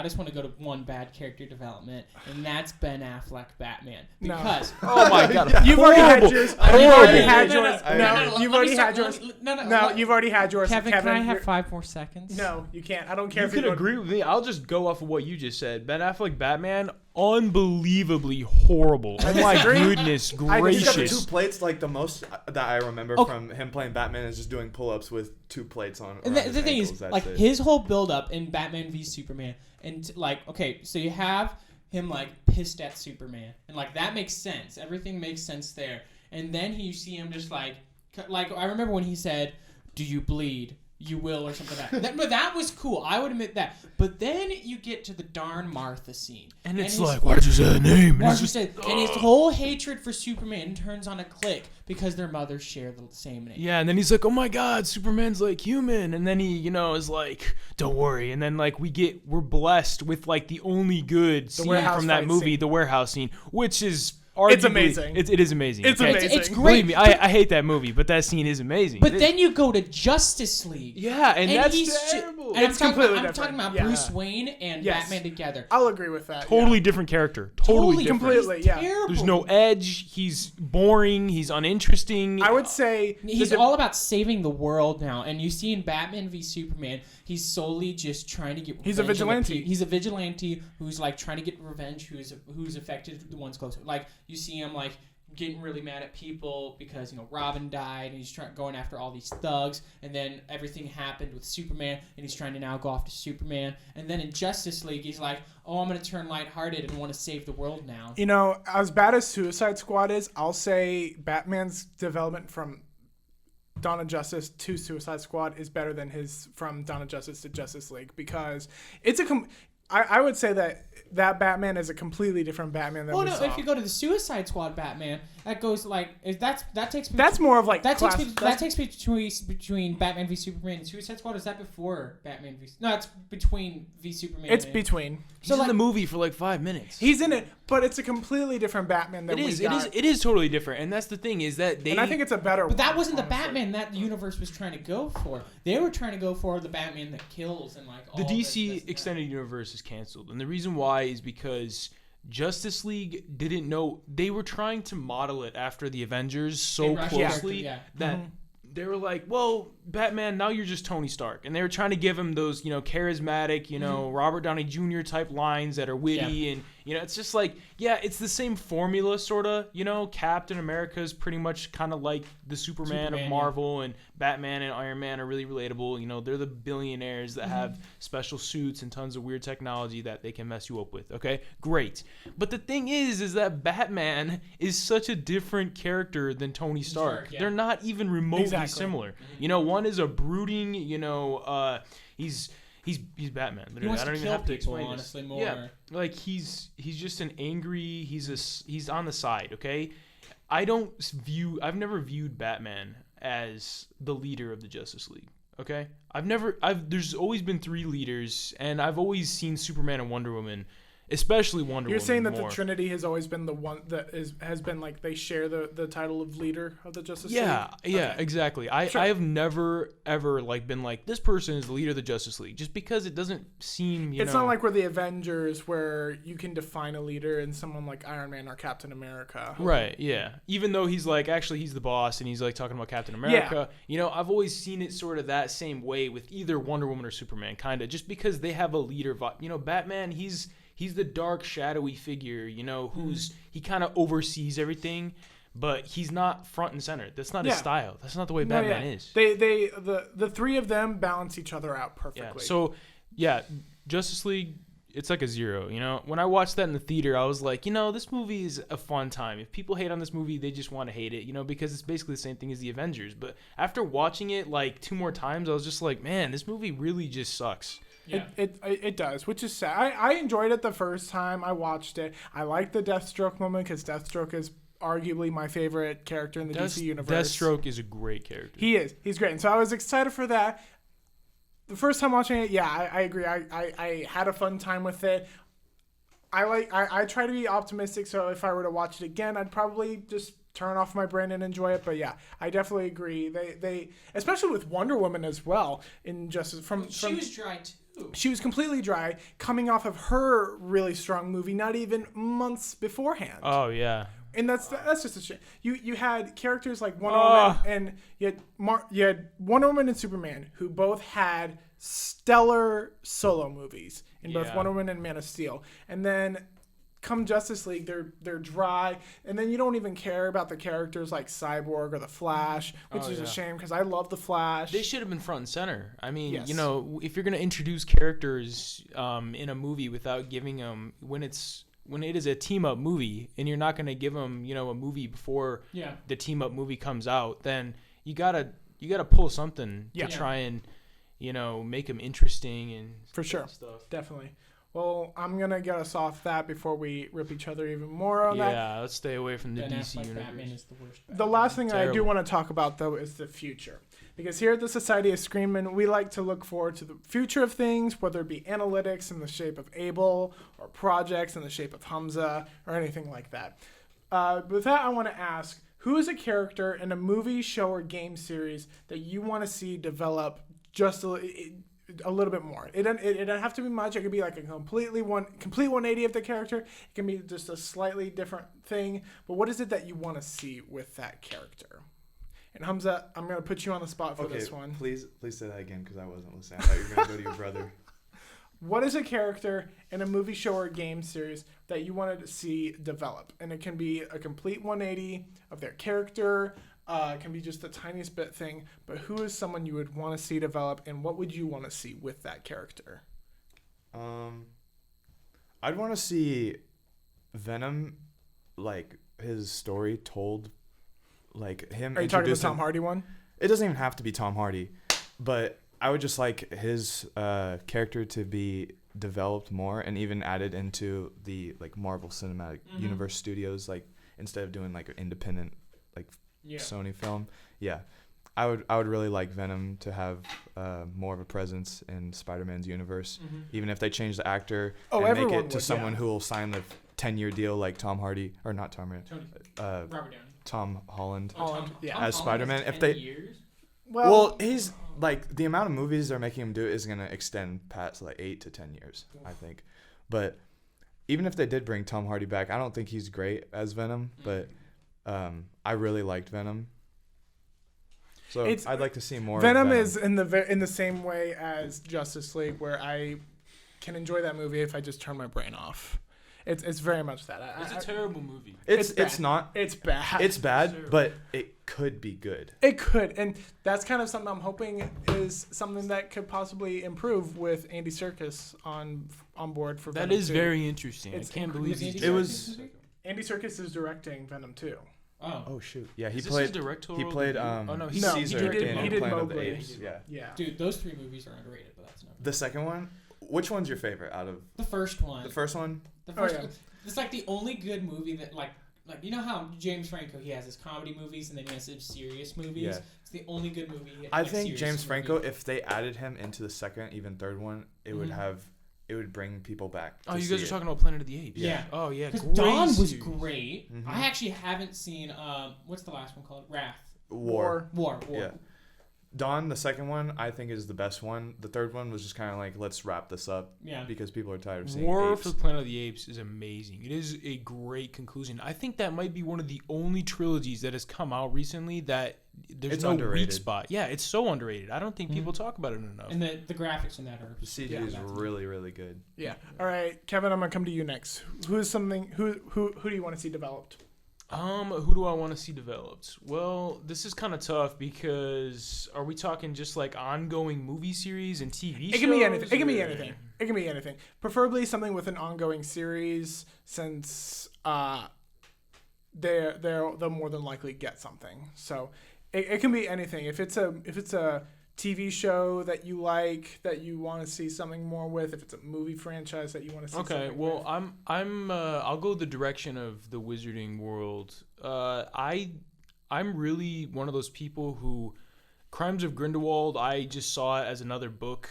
just want to go to one bad character development, and that's Ben Affleck Batman. No. Because oh my god, You've already had horrible. yours. You've Horrible. already had No, no, yours. no, No, no, you've let already me had start- yours. No, No, you've already had yours. Kevin, can I have you're- 5 more seconds? No, you can't. I don't care You if could you agree with me. I'll just go off of what you just said. Ben Affleck Batman, unbelievably horrible. Oh my disagree. goodness He's got the gracious. two plates. Like the most that I remember Okay. from him playing Batman is just doing pull-ups with 2 plates on. And around the his thing ankles. is, That's like it. his whole build-up in Batman v Superman, and okay, so you have him like pissed at Superman, and like that makes sense. Everything makes sense there. And then you see him just like I remember when he said, "Do you bleed? You will," or something like that. But that was cool. I would admit that. But then you get to the darn Martha scene, And it's his- like, why did you say that name? And Martha it's just, said, and his whole hatred for Superman turns on a click because their mothers share the same name. yeah, and then he's like, oh my god, Superman's like human. And then he, is like, don't worry. And then like we're blessed with like the only good scene warehouse from that fight movie, scene. the warehouse scene, which is arguably, amazing. It is amazing. It's okay? amazing. It's Believe great. me, I hate that movie, but that scene is amazing. But then you go to Justice League. yeah, and that's he's terrible. And It's I'm completely talking different. about Yeah. Bruce Wayne and Yes. Batman together. I'll agree with that. Totally different character. Totally different. completely. Yeah. Terrible. There's no edge. He's boring. He's uninteresting. I would say He's the- all about saving the world now, and you see in Batman v Superman, he's solely just trying to get. He's a revenge on the vigilante. He's a vigilante who's like trying to get revenge. Who's affected the ones closer. Like you see him like getting really mad at people because Robin died, and he's going after all these thugs, and then everything happened with Superman, and he's trying to now go after Superman, and then in Justice League, he's like, oh, I'm gonna turn lighthearted and want to save the world now. as bad as Suicide Squad is, I'll say Batman's development from Dawn of Justice to Suicide Squad is better than his from Dawn of Justice to Justice League, because it's I would say that Batman is a completely different Batman than Well, we no, saw. if you go to the Suicide Squad Batman, that goes like that takes me. That's more of like that class. takes me between Batman v Superman and Suicide Squad. Or is that before Batman v? No, it's between v Superman. It's and, between. He's So, in like- the movie for like 5 minutes. He's in it, but it's a completely different Batman than It we is. got. It is totally different, and that's the thing is that they. And I think it's a better. But that one, wasn't the honestly. Batman that universe was trying to go for. They were trying to go for the Batman that kills and like all the this, DC this, and that. extended universe is canceled, and the reason why is because Justice League didn't know they were trying to model it after the Avengers so They rushed the closely character, that they were like, well, Batman, now you're just Tony Stark, and they were trying to give him those charismatic Robert Downey Jr. type lines that are witty, and it's just like, yeah, it's the same formula sort of. Captain America is pretty much kind of like the Superman of Marvel, and Batman and Iron Man are really relatable. They're the billionaires that have special suits and tons of weird technology that they can mess you up with. Okay, great. But the thing is that Batman is such a different character than Tony Stark. yeah. They're not even remotely Exactly. similar. One is a brooding, he's Batman. He Literally. wants I don't to even kill have to people, explain honestly, this. more. Yeah, like he's just an angry. He's on the side. Okay, I've never viewed Batman as the leader of the Justice League. Okay, there's always been 3 leaders, and I've always seen Superman and Wonder Woman especially Wonder Woman. You're saying that more. the Trinity has always been the one that has been like they share the title of leader of the Justice League? Yeah, Okay. exactly. I have never ever like been like this person is the leader of the Justice League just because it doesn't seem It's not like we're the Avengers where you can define a leader in someone like Iron Man or Captain America. right. Yeah, even though he's like actually he's the boss and he's like talking about Captain America. I've always seen it sort of that same way with either Wonder Woman or Superman, kind of just because they have a leader vibe. Batman, he's the dark, shadowy figure, he kind of oversees everything, but he's not front and center. That's not his style. That's not the way Batman is. The three of them balance each other out perfectly. Yeah. So, Justice League, it's like a 0. When I watched that in the theater, I was like, this movie is a fun time. If people hate on this movie, they just want to hate it, because it's basically the same thing as the Avengers. But after watching it like 2 more times, I was just like, man, this movie really just sucks. Yeah. It does, which is sad. I enjoyed it the first time I watched it. I like the Deathstroke moment because Deathstroke is arguably my favorite character in the DC universe. Deathstroke is a great character. He is. He's great. And so I was excited for that. The first time watching it, I agree. I had a fun time with it. I try to be optimistic, so if I were to watch it again, I'd probably just turn off my brain and enjoy it. But yeah, I definitely agree. They especially with Wonder Woman as well in Justice she was dry too. She was completely dry, coming off of her really strong movie, not even months beforehand. Oh yeah, and that's just a shame. You had characters like Wonder Woman and you had Wonder Woman and Superman, who both had stellar solo movies in both Wonder Woman and Man of Steel, and then come Justice League, they're dry, and then you don't even care about the characters like Cyborg or the Flash, which is a shame because I love the Flash. They should have been front and center. I mean, Yes. if you're gonna introduce characters in a movie without giving them when it is a team up movie, and you're not gonna give them a movie before the team up movie comes out, then you gotta pull something to try and make them interesting and for sure stuff. Definitely. Well, I'm going to get us off that before we rip each other even more on that. Yeah, let's stay away from the Ben DC Affleck universe. Batman is the worst. The last thing I do Terrible. want to talk about, though, is the future. Because here at the Society of Screenmen, we like to look forward to the future of things, whether it be analytics in the shape of Abel or projects in the shape of Hamza or anything like that. With that, I want to ask, who is a character in a movie, show, or game series that you want to see develop just a little bit more? It doesn't have to be much. It could be like a complete 180 of the character. It can be just a slightly different thing. But what is it that you want to see with that character? And Hamza, I'm going to put you on the spot for this one. Please say that again because I wasn't listening. I thought you were going to go to your brother. What is a character in a movie, show, or game series that you wanted to see develop? And it can be a complete 180 of their character. It can be just the tiniest bit thing. But who is someone you would want to see develop, and what would you want to see with that character? I'd want to see Venom, like his story told, like him. Are you talking about the Tom Hardy one? It doesn't even have to be Tom Hardy, but I would just like his character to be developed more and even added into the like Marvel Cinematic Universe studios, like instead of doing like an independent like Sony film. Yeah, I would really like Venom to have more of a presence in Spider-Man's universe, even if they change the actor and make it to someone who will sign the 10-year deal like Tom Hardy or not Tom Hardy, Robert Downey. Tom Holland. As Spider-Man. If 10 they years? well, he's like the amount of movies they're making him do is gonna extend past like 8 to 10 years, I think. But even if they did bring Tom Hardy back, I don't think he's great as Venom. But I really liked Venom, so I'd like to see more. Venom of is in the same way as Justice League, where I can enjoy that movie if I just turn my brain off. It's very much that. It's a terrible movie. It's not. It's bad. It's bad, but it could be good. It could, and that's kind of something I'm hoping is something that could possibly improve with Andy Serkis on board for Venom That is 2. very interesting. I It's can't believe Andy he's It was. Andy Serkis is directing Venom 2. Oh shoot! Yeah, he Is this played. his directorial He played. debut? Oh no, No, he Caesar did in Planet of the Mowgli. Apes. Yeah. Yeah. Dude, those 3 movies are underrated, but that's not. The second one. Which one's your favorite out of The first one. the first one? The first yeah. one. It's like the only good movie that like you know how James Franco, he has his comedy movies and then he has his serious movies. Yeah. It's the only good movie. I like, think serious James Franco, movie. if they added him into the second, even third one, it would have it would bring people back. Oh, you guys are talking about Planet of the Apes. Yeah. Oh, yeah. Because Great Dawn was series. great. Mhm. I actually haven't seen what's the last one called? Wrath. War. War. Yeah. Dawn, the second one, I think is the best one. The third one was just kind of like, let's wrap this up. Yeah. Because people are tired of seeing War apes. for Planet of the Apes is amazing. It is a great conclusion. I think that might be one of the only trilogies that has come out recently that there's It's no underrated. weak spot. Yeah, it's so underrated. I don't think people talk about it enough. And the graphics in that are The CG is that's really, really good. Yeah. All right, Kevin, I'm gonna come to you next. Who do you want to see developed? Who do I want to see developed? Well, this is kind of tough because are we talking just like ongoing movie series and TV shows? It can be anything. It can be or- anything. It can be anything. Preferably something with an ongoing series, since they'll more than likely get something. So it can be anything. If it's a TV show that you like, that you want to see something more with, if it's a movie franchise that you want to see Okay, something well, with. I'll go the direction of the Wizarding World. I'm really one of those people who Crimes of Grindelwald, I just saw it as another book,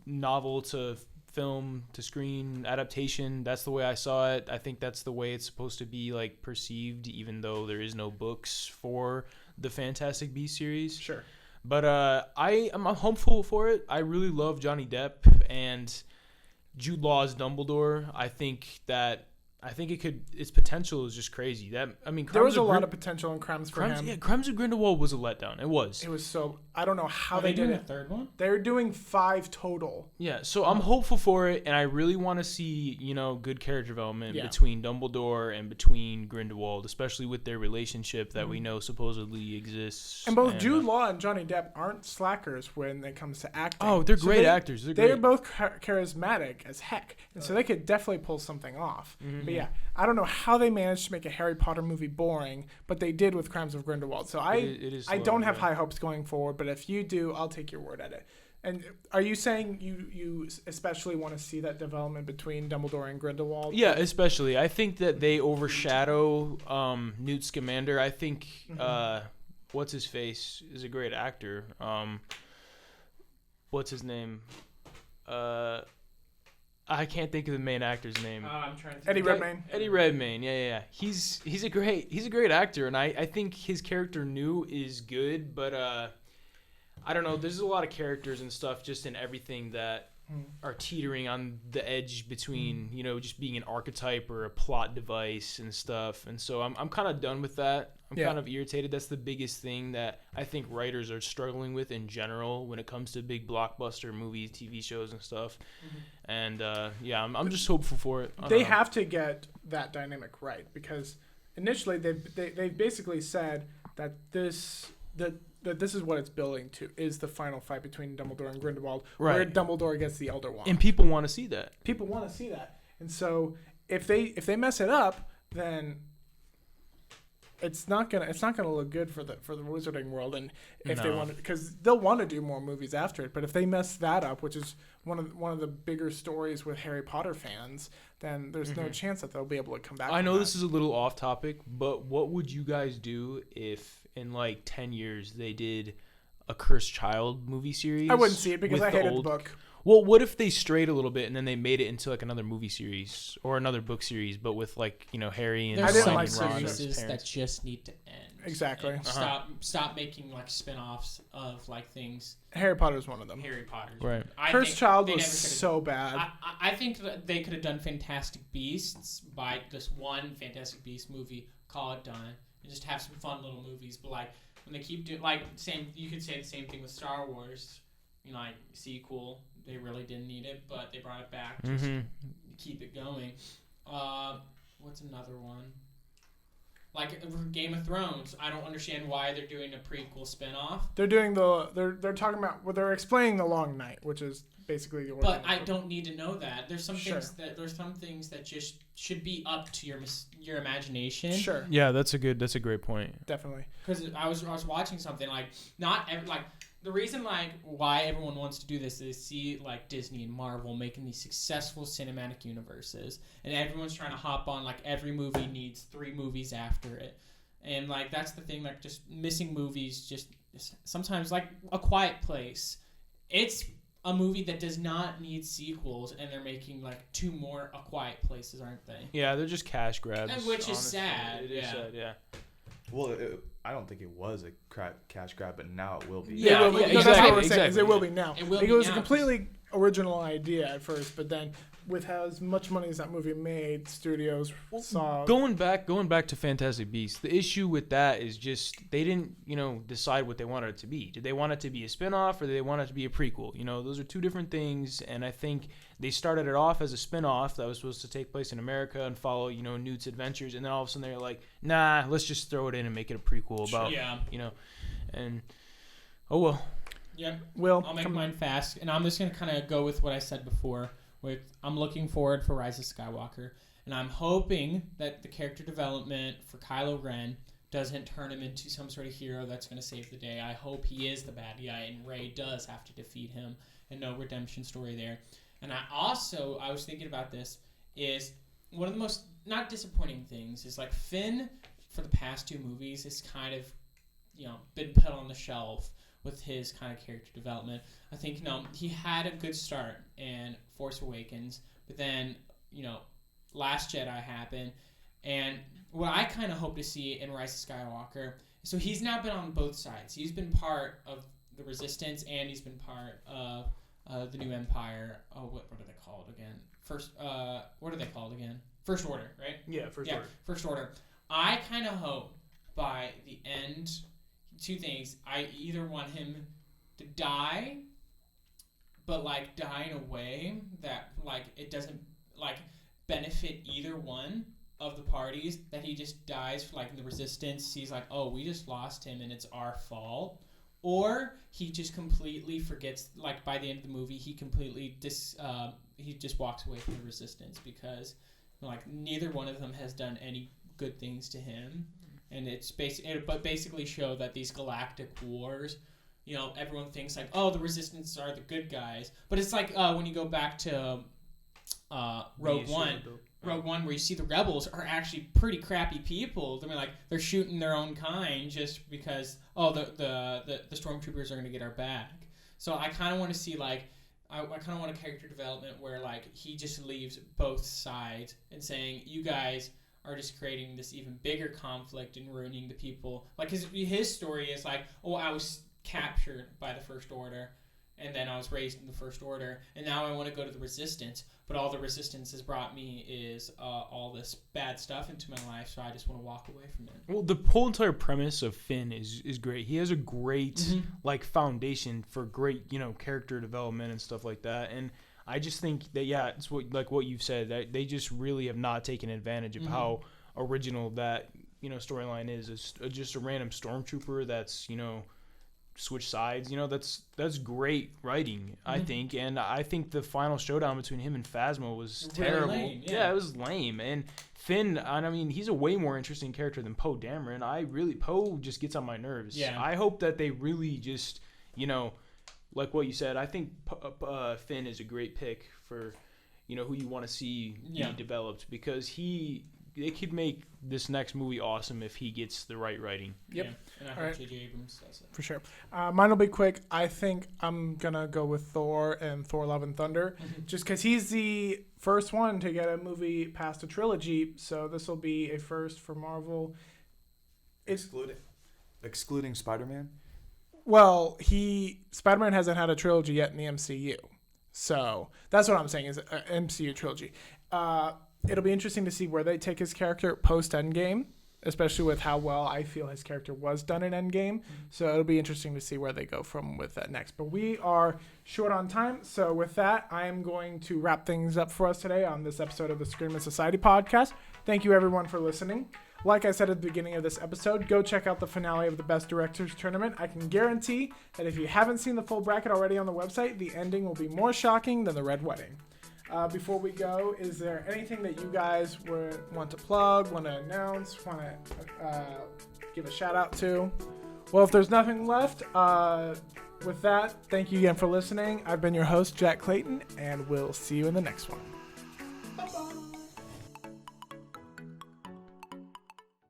novel to film to screen adaptation. That's the way I saw it. I think that's the way it's supposed to be like perceived, even though there is no books for the Fantastic Beasts series. Sure. But I'm hopeful for it. I really love Johnny Depp and Jude Law's Dumbledore. I think its potential is just crazy. There Crimes was a of lot Grin- of potential in Crimes for Crimes, him. yeah, Crimes of Grindelwald was a letdown. It was. It was so, I don't know how Are they they did doing a it. third one? They're doing 5 total. Yeah, so I'm hopeful for it, and I really want to see, good character development Yeah. between Dumbledore and between Grindelwald, especially with their relationship that we know supposedly exists. And both Jude Law and Johnny Depp aren't slackers when it comes to acting. Oh, they're So great actors. They're They're great. both charismatic as heck, and so they could definitely pull something off. Mm-hmm. But yeah, I don't know how they managed to make a Harry Potter movie boring, but they did with Crimes of Grindelwald. So It is I slow, don't have yeah. high hopes going forward, but if you do, I'll take your word at it. And are you saying you especially want to see that development between Dumbledore and Grindelwald? Yeah, especially. I think that they overshadow Newt Scamander. I think what's his face is a great actor. What's his name? I can't think of the main actor's name. I'm trying to. Eddie Redmayne. Eddie Redmayne. Yeah. He's a great actor, and I think his character Newt is good, but I don't know. There's a lot of characters and stuff just in everything that are teetering on the edge between just being an archetype or a plot device and stuff. And so I'm kind of done with that. I'm Yeah. kind of irritated. That's the biggest thing that I think writers are struggling with in general when it comes to big blockbuster movies, TV shows, and stuff. And I'm just hopeful for it. I don't They know. have to get that dynamic right, because initially they basically said that this is what it's building to, is the final fight between Dumbledore and Grindelwald, where Right. Dumbledore gets the Elder Wand. And people want to see that. People want to see that, and so if they mess it up, then it's not gonna look good for the Wizarding World. And if they No. want, because they'll want to do more movies after it, but if they mess that up, which is one of the bigger stories with Harry Potter fans, then there's no chance that they'll be able to come back. I from know that. this is a little off topic, but what would you guys do if in like 10 years they did a Cursed Child movie series? I wouldn't see it because with I hated old- the book. Well, what if they strayed a little bit and then they made it into like another movie series or another book series, but with like Harry and I There's didn't some like Ron series. as series that parents. just need to end. Exactly. And stop making like spin-offs of like things. Harry Potter is one of them. Harry Potter. Right. Cursed Child they was never should've- so bad. I think that they could have done Fantastic Beasts by this one Fantastic Beast movie, call it done, and just have some fun little movies. But like when they keep doing you could say the same thing with Star Wars. Like sequel, they really didn't need it, but they brought it back just to keep it going. What's another one? Like Game of Thrones, I don't understand why they're doing a prequel spin-off. They're doing they're talking about, well, they're explaining the Long Night, which is basically the origin. But I don't need to know that. There's some Sure. things that just should be up to your imagination. Sure, Yeah, that's a great point. definitely. Because I was watching something the reason why everyone wants to do this is see like Disney and Marvel making these successful cinematic universes, and everyone's trying to hop on. Like every movie needs 3 movies after it, and like that's the thing. Like just missing movies, just sometimes like A Quiet Place. It's a movie that does not need sequels, and they're making like 2 more A Quiet Places, aren't they? Yeah, they're just cash grabs. And which is honestly. sad. It is sad, yeah. Well, I don't think it was a cash grab, but now it will be. Yeah, Yeah, that's what we're saying. exactly. Is it will be now. It will Like, be it was now. a completely original idea at first, but then with as much money as that movie made, studios saw. Going back to Fantastic Beasts, the issue with that is just they didn't, decide what they wanted it to be. Did they want it to be a spinoff or did they want it to be a prequel? Those are 2 different things, and I think they started it off as a spinoff that was supposed to take place in America and follow, Newt's adventures, and then all of a sudden they're like, nah, let's just throw it in and make it a prequel about, and oh well. Yep. Will, I'll make mine fast, and I'm just gonna kind of go with what I said before. I'm looking forward for Rise of Skywalker, and I'm hoping that the character development for Kylo Ren doesn't turn him into some sort of hero that's going to save the day. I hope he is the bad guy, and Rey does have to defeat him, and no redemption story there. And I was thinking about this, is one of the most, not disappointing things, is like Finn, for the past 2 movies, is kind of, been put on the shelf with his kind of character development. I think, he had a good start in Force Awakens, but then, Last Jedi happened, and what I kind of hope to see in Rise of Skywalker, so he's now been on both sides. He's been part of the Resistance, and he's been part of the New Empire. Oh, what are they called again? What are they called again? First Order, right? Yeah, First Order. First Order. I kind of hope by the end, 2 things. I either want him to die, but like die in a way that like it doesn't like benefit either one of the parties, that he just dies like in the Resistance. He's like, oh, we just lost him and it's our fault. Or he just completely forgets, like by the end of the movie, he completely he just walks away from the Resistance because like neither one of them has done any good things to him. And it's basically show that these galactic wars, everyone thinks like, oh, the Resistance are the good guys. But it's like when you go back to Rogue One, where you see the rebels are actually pretty crappy people. I mean, like they're shooting their own kind just because the stormtroopers are going to get our back. So I kind of want to see like I kind of want a character development where like he just leaves both sides and saying, you guys are just creating this even bigger conflict and ruining the people. Like his story is like, oh, I was captured by the First Order, and then I was raised in the First Order, and now I want to go to the Resistance, but all the Resistance has brought me is all this bad stuff into my life, so I just want to walk away from it. Well, the whole entire premise of Finn is great. He has a great like foundation for great character development and stuff like that, and I just think that it's what you've said, that they just really have not taken advantage of how original that storyline is. It's just a random stormtrooper that's switch sides. That's great writing, I think, and I think the final showdown between him and Phasma was terrible. Lame, yeah, it was lame. And Finn, I mean, he's a way more interesting character than Poe Dameron. Poe just gets on my nerves. Yeah. I hope that they really just like what you said, I think Finn is a great pick for, who you want to see be developed, because they could make this next movie awesome if he gets the right writing. Yep. Yeah. And I hope J.J. Abrams does it. For sure. Mine will be quick. I think I'm going to go with Thor and Thor Love and Thunder, just because he's the first one to get a movie past a trilogy, so this will be a first for Marvel. Excluding Spider-Man? Well, Spider-Man hasn't had a trilogy yet in the MCU. So that's what I'm saying, is an MCU trilogy. It'll be interesting to see where they take his character post-Endgame, especially with how well I feel his character was done in Endgame. So it'll be interesting to see where they go with that next. But we are short on time. So with that, I am going to wrap things up for us today on this episode of the Screenmen Society Podcast. Thank you, everyone, for listening. Like I said at the beginning of this episode, go check out the finale of the Best Directors Tournament. I can guarantee that if you haven't seen the full bracket already on the website, the ending will be more shocking than the Red Wedding. Before we go, is there anything that you guys want to plug, want to announce, want to give a shout out to? Well, if there's nothing left, with that, thank you again for listening. I've been your host, Jack Clayton, and we'll see you in the next one.